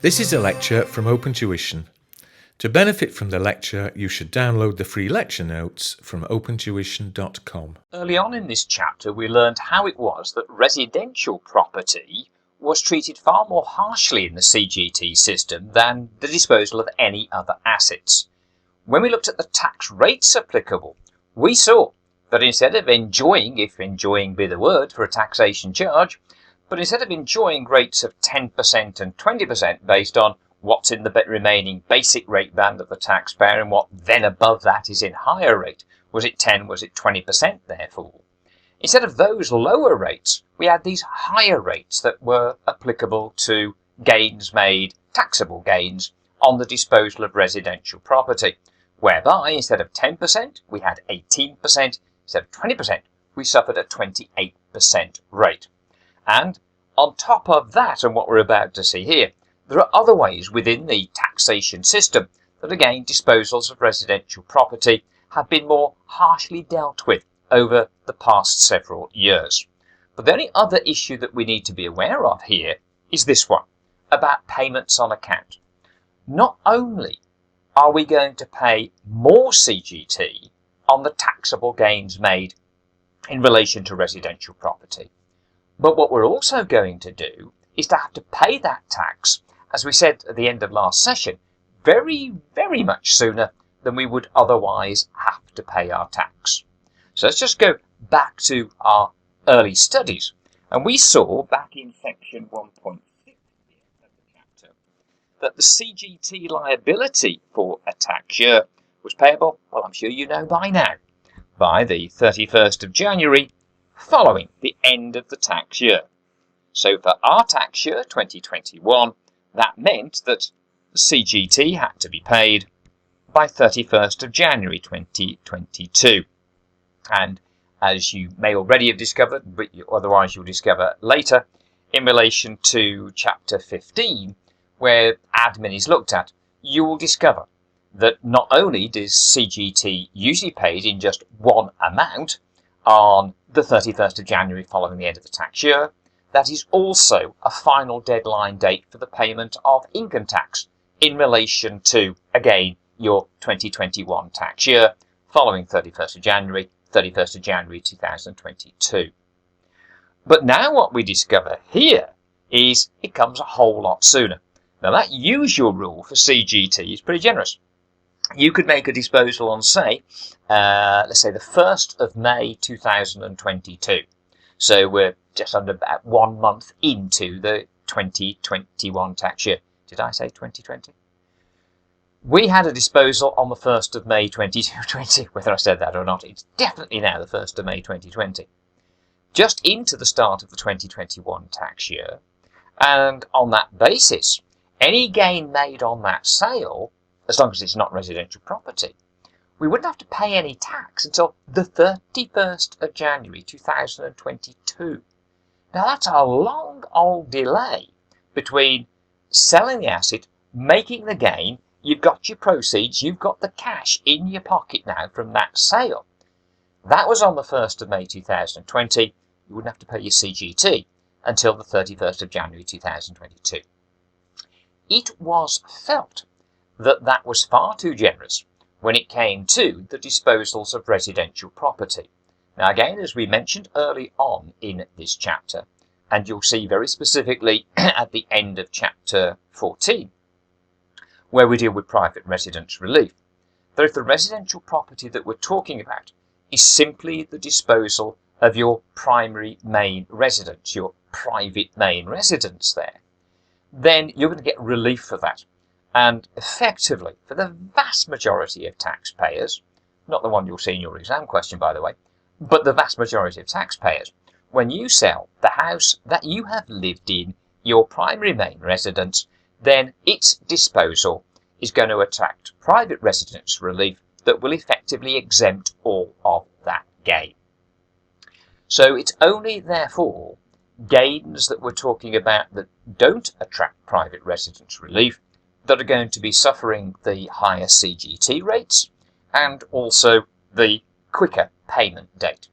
This is a lecture from OpenTuition. To benefit from the lecture, you should download the free lecture notes from opentuition.com. Early on in this chapter, we learned how it was that residential property was treated far more harshly in the CGT system than the disposal of any other assets. When we looked at the tax rates applicable, we saw that instead of enjoying, if enjoying be the word for a taxation charge, but instead of enjoying rates of 10% and 20% based on what's in the remaining basic rate band of the taxpayer and what then above that is in higher rate, was it 10, was it 20% therefore? Instead of those lower rates, we had these higher rates that were applicable to gains made, taxable gains, on the disposal of residential property, whereby instead of 10%, we had 18%, instead of 20%, we suffered a 28% rate. And on top of that, and what we're about to see here, there are other ways within the taxation system that again disposals of residential property have been more harshly dealt with over the past several years. But the only other issue that we need to be aware of here is this one, about payments on account. Not only are we going to pay more CGT on the taxable gains made in relation to residential property, but what we're also going to do is to have to pay that tax, as we said at the end of last session, very, very much sooner than we would otherwise have to pay our tax. So let's just go back to our early studies. And we saw back in section 1.6 of the chapter that the CGT liability for a tax year was payable, well, I'm sure you know by now, by the 31st of January following the end of the tax year. So for our tax year 2021, that meant that the CGT had to be paid by 31st of January 2022. And as you may already have discovered, but otherwise you'll discover later, in relation to chapter 15, where admin is looked at, you will discover that not only is CGT usually paid in just one amount on the 31st of January following the end of the tax year, that is also a final deadline date for the payment of income tax in relation to, again, your 2021 tax year following 31st of January 2022. But now what we discover here is it comes a whole lot sooner. Now that usual rule for CGT is pretty generous. You could make a disposal on, say, let's say the 1st of May 2022. So we're just under about 1 month into the 2021 tax year. Did I say 2020? We had a disposal on the 1st of May 2020. Whether I said that or not, it's definitely now the 1st of May 2020. Just into the start of the 2021 tax year. And on that basis, any gain made on that sale, as long as it's not residential property, we wouldn't have to pay any tax until the 31st of January 2022. Now that's a long old delay between selling the asset, making the gain, you've got your proceeds, you've got the cash in your pocket now from that sale. That was on the 1st of May 2020. You wouldn't have to pay your CGT until the 31st of January 2022. It was felt that that was far too generous when it came to the disposals of residential property. Now again, as we mentioned early on in this chapter, and you'll see very specifically at the end of chapter 14, where we deal with private residence relief, that if the residential property that we're talking about is simply the disposal of your primary main residence, your private main residence there, then you're going to get relief for that. And effectively, for the vast majority of taxpayers, not the one you'll see in your exam question, by the way, but the vast majority of taxpayers, when you sell the house that you have lived in, your primary main residence, then its disposal is going to attract private residence relief that will effectively exempt all of that gain. So it's only, therefore, gains that we're talking about that don't attract private residence relief that are going to be suffering the higher CGT rates and also the quicker payment date.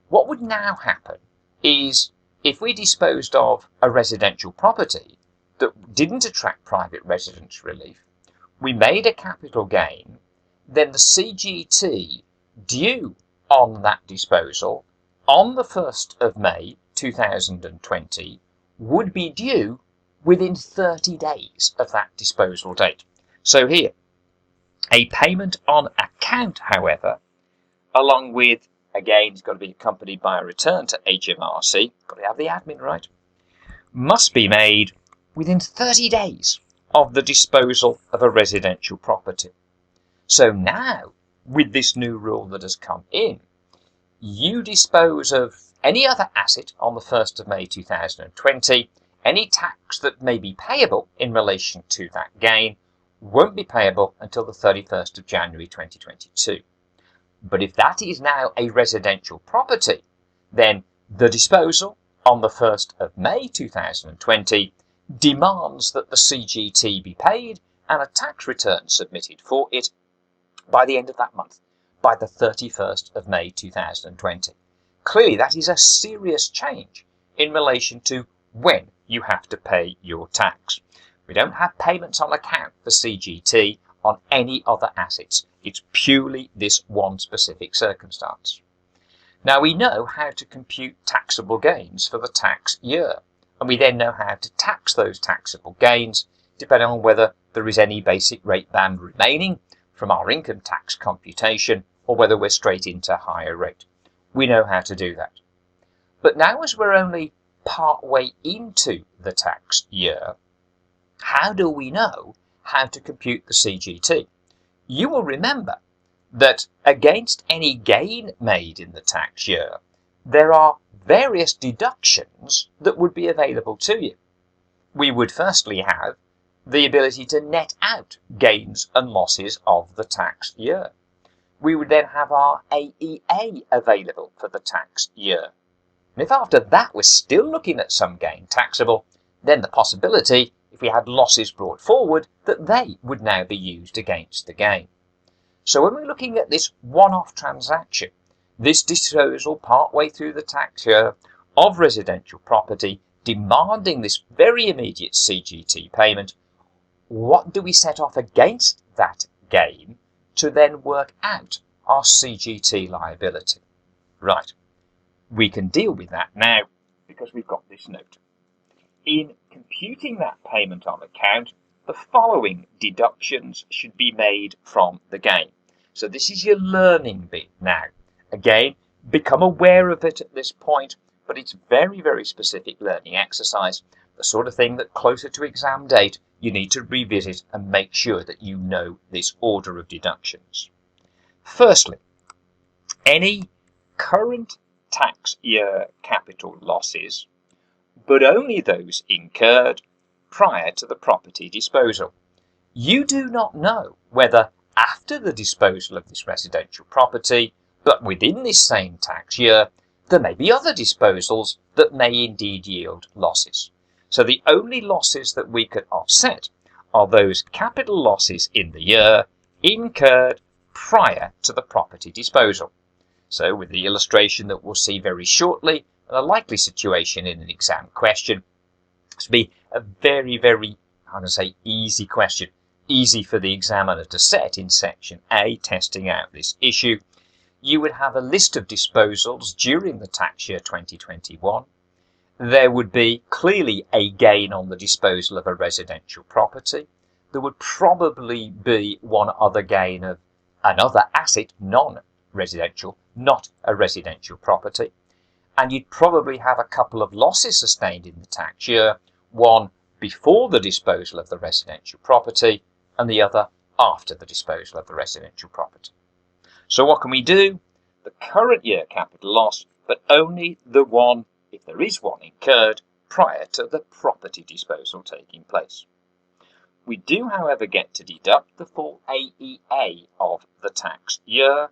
What would now happen is if we disposed of a residential property that didn't attract private residence relief, we made a capital gain, then the CGT due on that disposal on the 1st of May 2020 would be due within 30 days of that disposal date. So here, a payment on account, however, along with, again, it's got to be accompanied by a return to HMRC, got to have the admin right, must be made within 30 days of the disposal of a residential property. So now, with this new rule that has come in, you dispose of any other asset on the 1st of May 2020, any tax that may be payable in relation to that gain won't be payable until the 31st of January 2022. But if that is now a residential property, then the disposal on the 1st of May 2020 demands that the CGT be paid and a tax return submitted for it by the end of that month, by the 31st of May 2020. Clearly, that is a serious change in relation to when you have to pay your tax. We don't have payments on account for CGT on any other assets. It's purely this one specific circumstance. Now, we know how to compute taxable gains for the tax year, and we then know how to tax those taxable gains depending on whether there is any basic rate band remaining from our income tax computation or whether we're straight into higher rate. We know how to do that. But now, as we're only part way into the tax year, how do we know how to compute the CGT? You will remember that against any gain made in the tax year, there are various deductions that would be available to you. We would firstly have the ability to net out gains and losses of the tax year. We would then have our AEA available for the tax year. And if after that we're still looking at some gain taxable, then the possibility, if we had losses brought forward, that they would now be used against the gain. So when we're looking at this one-off transaction, this disposal partway through the tax year of residential property demanding this very immediate CGT payment, what do we set off against that gain to then work out our CGT liability? Right, we can deal with that now because we've got this note. In computing that payment on account, the following deductions should be made from the gain. So this is your learning bit now. Again, become aware of it at this point, but it's very, very specific learning exercise, the sort of thing that closer to exam date you need to revisit and make sure that you know this order of deductions. Firstly, any current tax year capital losses, but only those incurred prior to the property disposal. You do not know whether after the disposal of this residential property, but within this same tax year, there may be other disposals that may indeed yield losses. So the only losses that we could offset are those capital losses in the year incurred prior to the property disposal. So with the illustration that we'll see very shortly, and a likely situation in an exam question, this would be a very, very, I'm going to say, easy question. Easy for the examiner to set in section A, testing out this issue. You would have a list of disposals during the tax year 2021. There would be clearly a gain on the disposal of a residential property. There would probably be one other gain of another asset, non-residential, not a residential property. And you'd probably have a couple of losses sustained in the tax year, one before the disposal of the residential property and the other after the disposal of the residential property. So what can we do? The current year capital loss, but only the one, if there is one, incurred prior to the property disposal taking place. We do, however, get to deduct the full AEA of the tax year,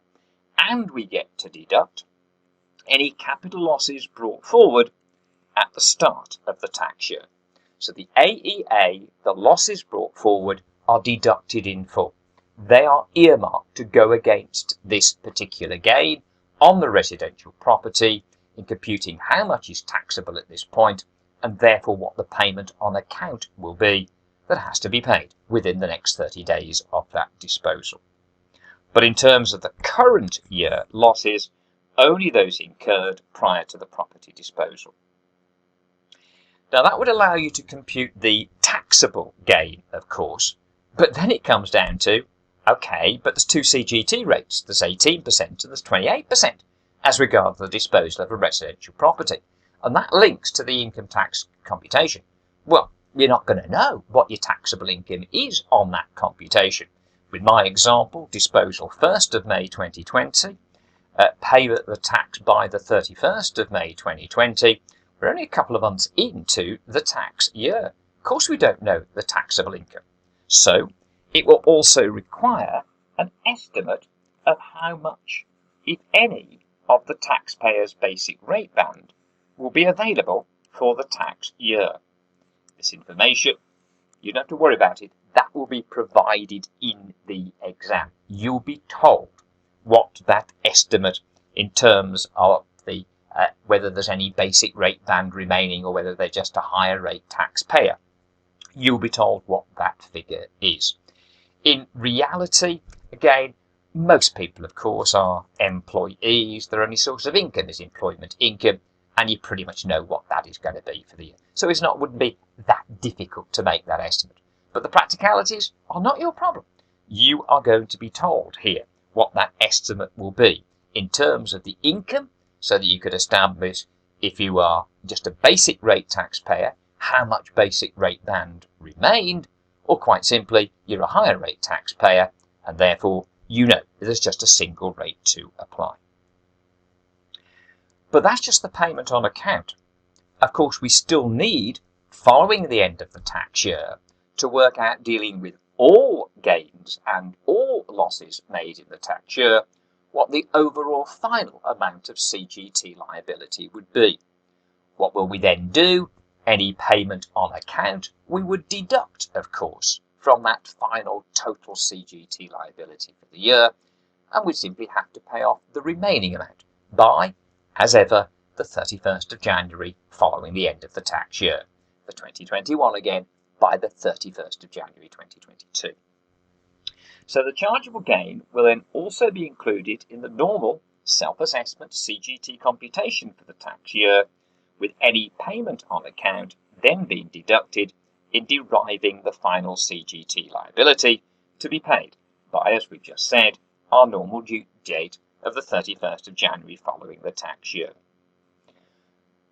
and we get to deduct any capital losses brought forward at the start of the tax year. So the AEA, the losses brought forward, are deducted in full. They are earmarked to go against this particular gain on the residential property in computing how much is taxable at this point and therefore what the payment on account will be that has to be paid within the next 30 days of that disposal. But in terms of the current year losses, only those incurred prior to the property disposal. Now that would allow you to compute the taxable gain, of course, but then it comes down to, okay, but there's two CGT rates, there's 18% and there's 28% as regards the disposal of a residential property, and that links to the income tax computation. Well, you're not going to know what your taxable income is on that computation. With my example, disposal 1st of May 2020, pay the tax by the 31st of May 2020, we're only a couple of months into the tax year. Of course we don't know the taxable income. So it will also require an estimate of how much, if any, of the taxpayer's basic rate band will be available for the tax year. This information, you don't have to worry about it, that will be provided in the exam. You'll be told what that estimate in terms of the whether there's any basic rate band remaining or whether they're just a higher rate taxpayer. You'll be told what that figure is. In reality, again, most people, of course, are employees. Their only source of income is employment income, and you pretty much know what that is going to be for the year. So wouldn't be that difficult to make that estimate. But the practicalities are not your problem. You are going to be told here what that estimate will be in terms of the income, so that you could establish, if you are just a basic rate taxpayer, how much basic rate band remained, or quite simply, you're a higher rate taxpayer, and therefore you know there's just a single rate to apply. But that's just the payment on account. Of course, we still need, following the end of the tax year, to work out dealing with all gains and all losses made in the tax year, what the overall final amount of CGT liability would be. What will we then do? Any payment on account we would deduct, of course, from that final total CGT liability for the year, and we'd simply have to pay off the remaining amount by, as ever, the 31st of January following the end of the tax year. For 2021 again, by the 31st of January 2022. So the chargeable gain will then also be included in the normal self-assessment CGT computation for the tax year, with any payment on account then being deducted in deriving the final CGT liability to be paid by, as we just said, our normal due date of the 31st of January following the tax year.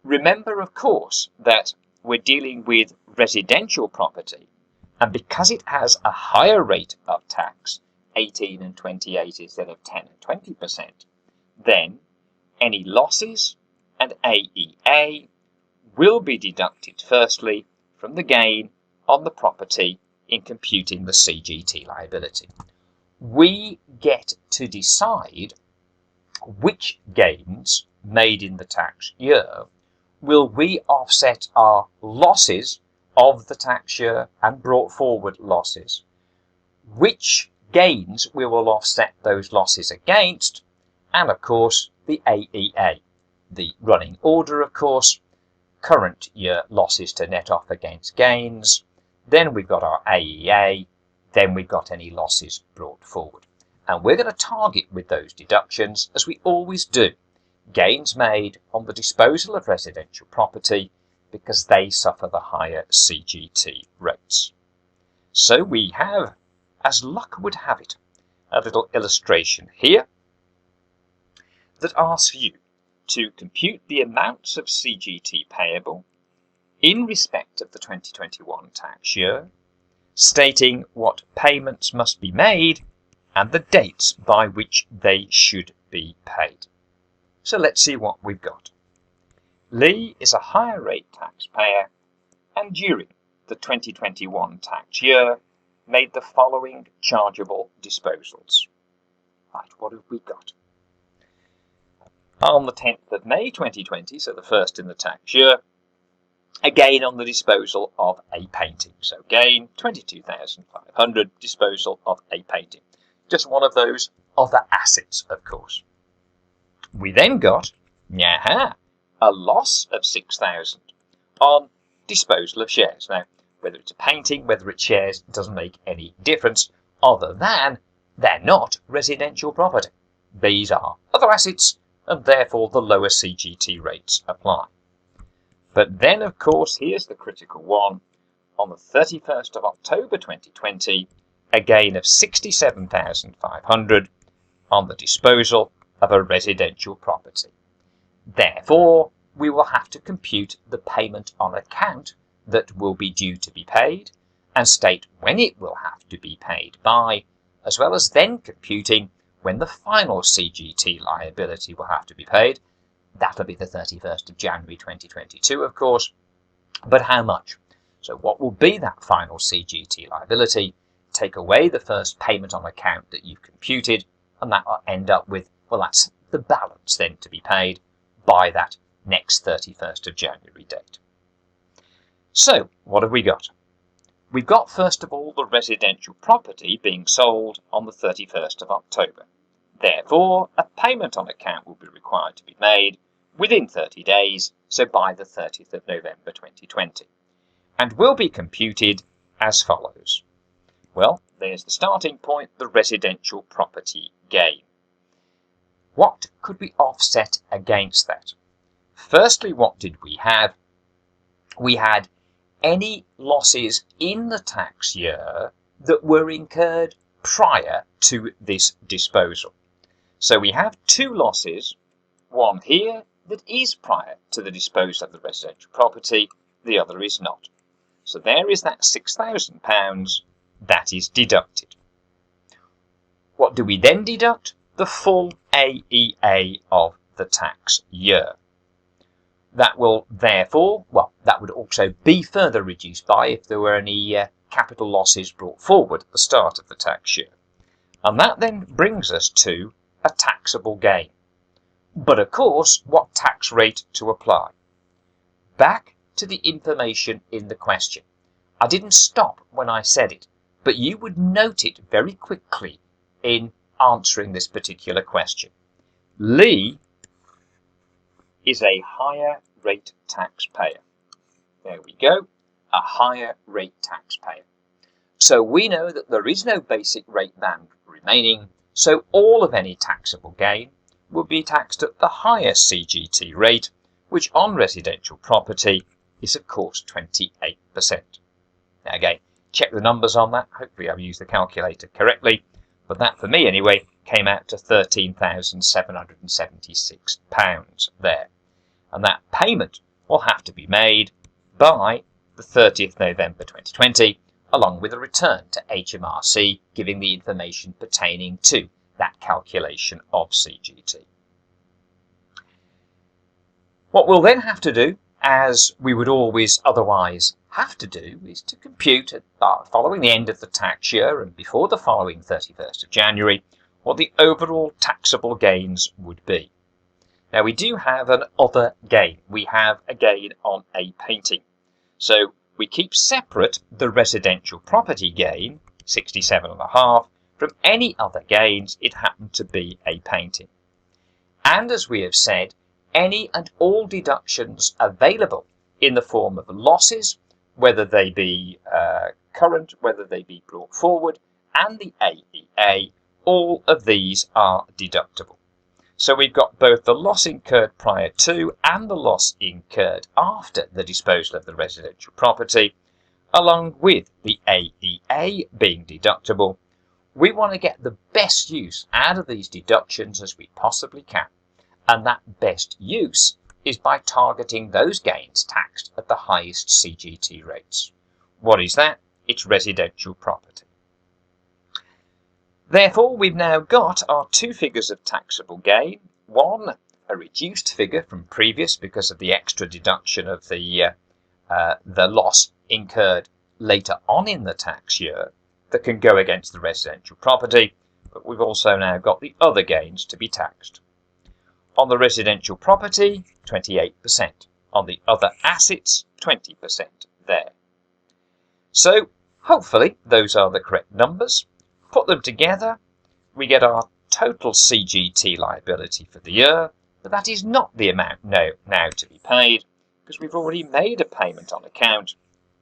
Remember, of course, that we're dealing with residential property, and because it has a higher rate of tax, 18 and 28 instead of 10 and 20%, then any losses and AEA will be deducted firstly from the gain on the property in computing the CGT liability. We get to decide which gains made in the tax year will we offset our losses of the tax year and brought forward losses. Which gains we will offset those losses against, and of course the AEA. The running order, of course, current year losses to net off against gains, then we've got our AEA, then we've got any losses brought forward. And we're going to target with those deductions, as we always do, gains made on the disposal of residential property because they suffer the higher CGT rates. So we have, as luck would have it, a little illustration here that asks you to compute the amounts of CGT payable in respect of the 2021 tax year, stating what payments must be made and the dates by which they should be paid. So let's see what we've got. Lee is a higher rate taxpayer and during the 2021 tax year made the following chargeable disposals. Right, what have we got? On the 10th of May 2020, so the first in the tax year, a gain on the disposal of a painting. So gain, 22,500, disposal of a painting. Just one of those other assets, of course. We then got, a loss of 6,000 on disposal of shares. Now, whether it's a painting, whether it's shares, doesn't make any difference other than they're not residential property. These are other assets, and therefore the lower CGT rates apply. But then, of course, here's the critical one. On the 31st of October 2020, a gain of £67,500 on the disposal of a residential property. Therefore, we will have to compute the payment on account that will be due to be paid and state when it will have to be paid by, as well as then computing when the final CGT liability will have to be paid. That'll be the 31st of January 2022, of course. But how much? So what will be that final CGT liability? Take away the first payment on account that you've computed, and that will end up with, well, that's the balance then to be paid by that next 31st of January date. So, what have we got? We've got, first of all, the residential property being sold on the 31st of October. Therefore, a payment on account will be required to be made within 30 days, so by the 30th of November 2020, and will be computed as follows. Well, there's the starting point, the residential property gain. What could we offset against that? Firstly, what did we have? We had any losses in the tax year that were incurred prior to this disposal. So we have two losses, one here that is prior to the disposal of the residential property, the other is not. So there is that £6,000 that is deducted. What do we then deduct? The full AEA of the tax year. That will therefore, well, that would also be further reduced by if there were any capital losses brought forward at the start of the tax year. And that then brings us to a taxable gain. But of course, what tax rate to apply? Back to the information in the question. I didn't stop when I said it, but you would note it very quickly in answering this particular question. Lee is a higher rate taxpayer. There we go, a higher rate taxpayer. So we know that there is no basic rate band remaining, so all of any taxable gain will be taxed at the higher CGT rate, which on residential property is of course 28%. Now again, check the numbers on that, hopefully I've used the calculator correctly, but that for me anyway came out to £13,776 there. And that payment will have to be made by the 30th November 2020, along with a return to HMRC giving the information pertaining to that calculation of CGT. What we'll then have to do, as we would always otherwise have to do, is to compute following the end of the tax year and before the following 31st of January, what the overall taxable gains would be. Now we do have an other gain. We have a gain on a painting. So we keep separate the residential property gain, 67.5, from any other gains it happened to be a painting. And as we have said, any and all deductions available in the form of losses, whether they be current, whether they be brought forward, and the AEA, all of these are deductible. So we've got both the loss incurred prior to and the loss incurred after the disposal of the residential property, along with the AEA being deductible. We want to get the best use out of these deductions as we possibly can, and that best use is by targeting those gains taxed at the highest CGT rates. What is that? It's residential property. Therefore, we've now got our two figures of taxable gain. One, a reduced figure from previous because of the extra deduction of the loss incurred later on in the tax year that can go against the residential property, but we've also now got the other gains to be taxed. On the residential property, 28%. On the other assets, 20% there. So, hopefully, those are the correct numbers. Put them together, we get our total CGT liability for the year, but that is not the amount now to be paid. because we've already made a payment on account,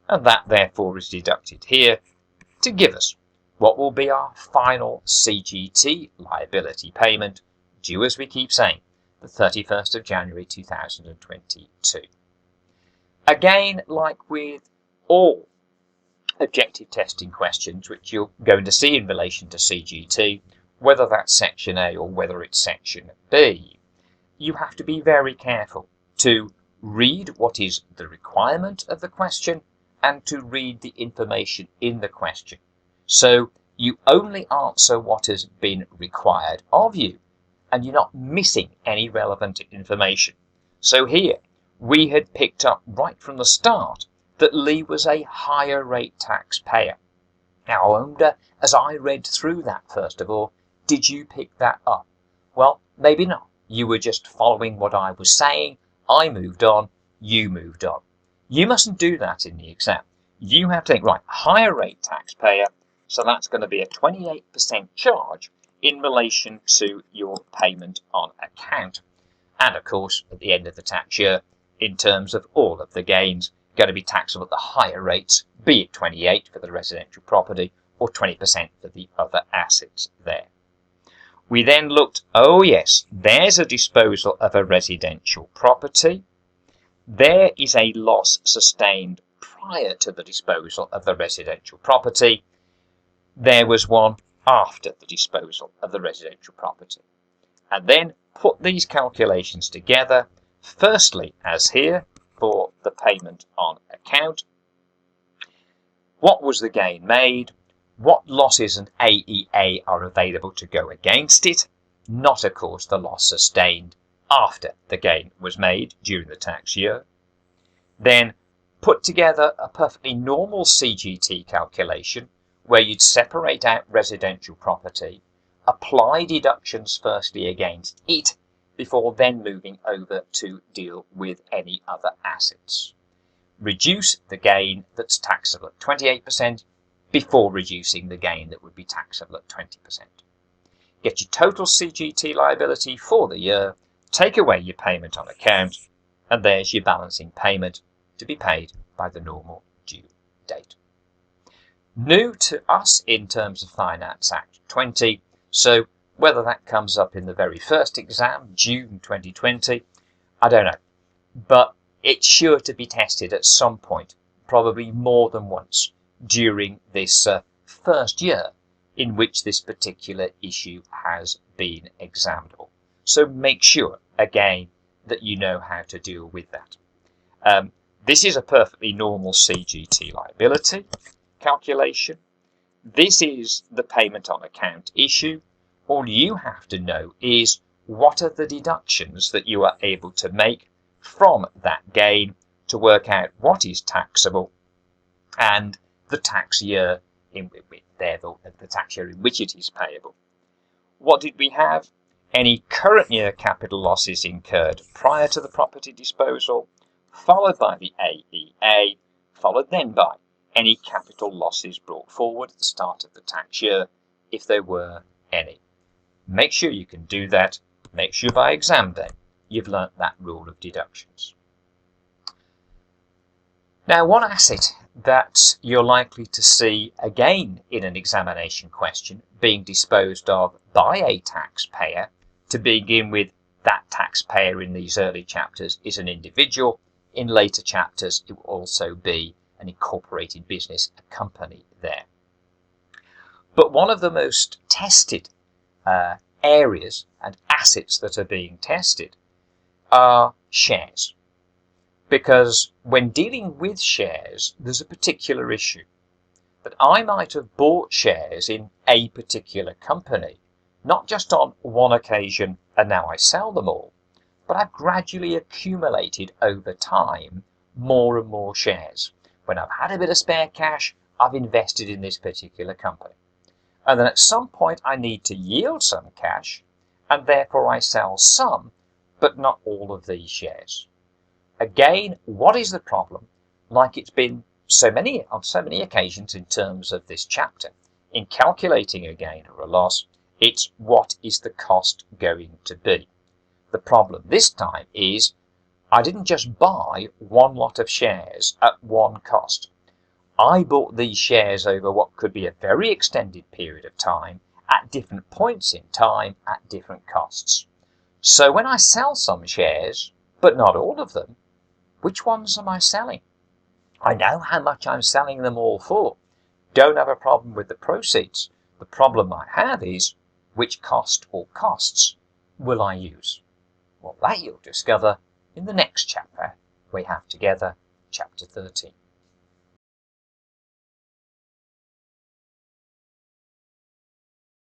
and that therefore is deducted here to give us what will be our final CGT liability payment due, as we keep saying, the 31st of January 2022. Again, like with all objective testing questions which you're going to see in relation to CGT, whether that's section A or whether it's section B, you have to be very careful to read what is the requirement of the question and to read the information in the question. So you only answer what has been required of you and you're not missing any relevant information. So here we had picked up right from the start that Lee was a higher rate taxpayer. Now I wonder, as I read through that first of all, did you pick that up? Well, maybe not. You were just following what I was saying. I moved on, you moved on. You mustn't do that in the exam. You have to think, right, higher rate taxpayer, so that's going to be a 28% charge in relation to your payment on account. And of course, at the end of the tax year, in terms of all of the gains, going to be taxable at the higher rates, be it 28 for the residential property or 20% for the other assets there. We then looked, oh yes, there's a disposal of a residential property. There is a loss sustained prior to the disposal of the residential property. There was one after the disposal of the residential property. And then put these calculations together, firstly, as here, for the payment on account. What was the gain made? What losses and AEA are available to go against it? Not, of course, the loss sustained after the gain was made during the tax year. Then put together a perfectly normal CGT calculation where you'd separate out residential property, apply deductions firstly against it, before then moving over to deal with any other assets. Reduce the gain that's taxable at 28% before reducing the gain that would be taxable at 20%. Get your total CGT liability for the year, take away your payment on account, and there's your balancing payment to be paid by the normal due date. New to us in terms of Finance Act 20, so whether that comes up in the very first exam, June 2020, I don't know. But it's sure to be tested at some point, probably more than once, during this first year in which this particular issue has been examinable. So make sure, again, that you know how to deal with that. This is a perfectly normal CGT liability calculation. This is the payment on account issue. All you have to know is what are the deductions that you are able to make from that gain to work out what is taxable and the tax year in which it is payable. What did we have? Any current year capital losses incurred prior to the property disposal, followed by the AEA, followed then by any capital losses brought forward at the start of the tax year, if there were any. Make sure you can do that. Make sure by exam day you've learnt that rule of deductions. Now, one asset that you're likely to see again in an examination question being disposed of by a taxpayer, to begin with, that taxpayer in these early chapters is an individual. In later chapters, it will also be an incorporated business, a company there. But one of the most tested areas and assets that are being tested are shares. Because when dealing with shares, there's a particular issue. That I might have bought shares in a particular company, not just on one occasion and now I sell them all, but I've gradually accumulated over time more and more shares. When I've had a bit of spare cash, I've invested in this particular company. And then at some point I need to yield some cash, and therefore I sell some, but not all of these shares. Again, what is the problem? Like it's been on so many occasions in terms of this chapter, in calculating a gain or a loss, it's what is the cost going to be. The problem this time is I didn't just buy one lot of shares at one cost. I bought these shares over what could be a very extended period of time at different points in time at different costs. So when I sell some shares, but not all of them, which ones am I selling? I know how much I'm selling them all for. Don't have a problem with the proceeds. The problem I have is, which cost or costs will I use? Well, that you'll discover in the next chapter we have together, chapter 13.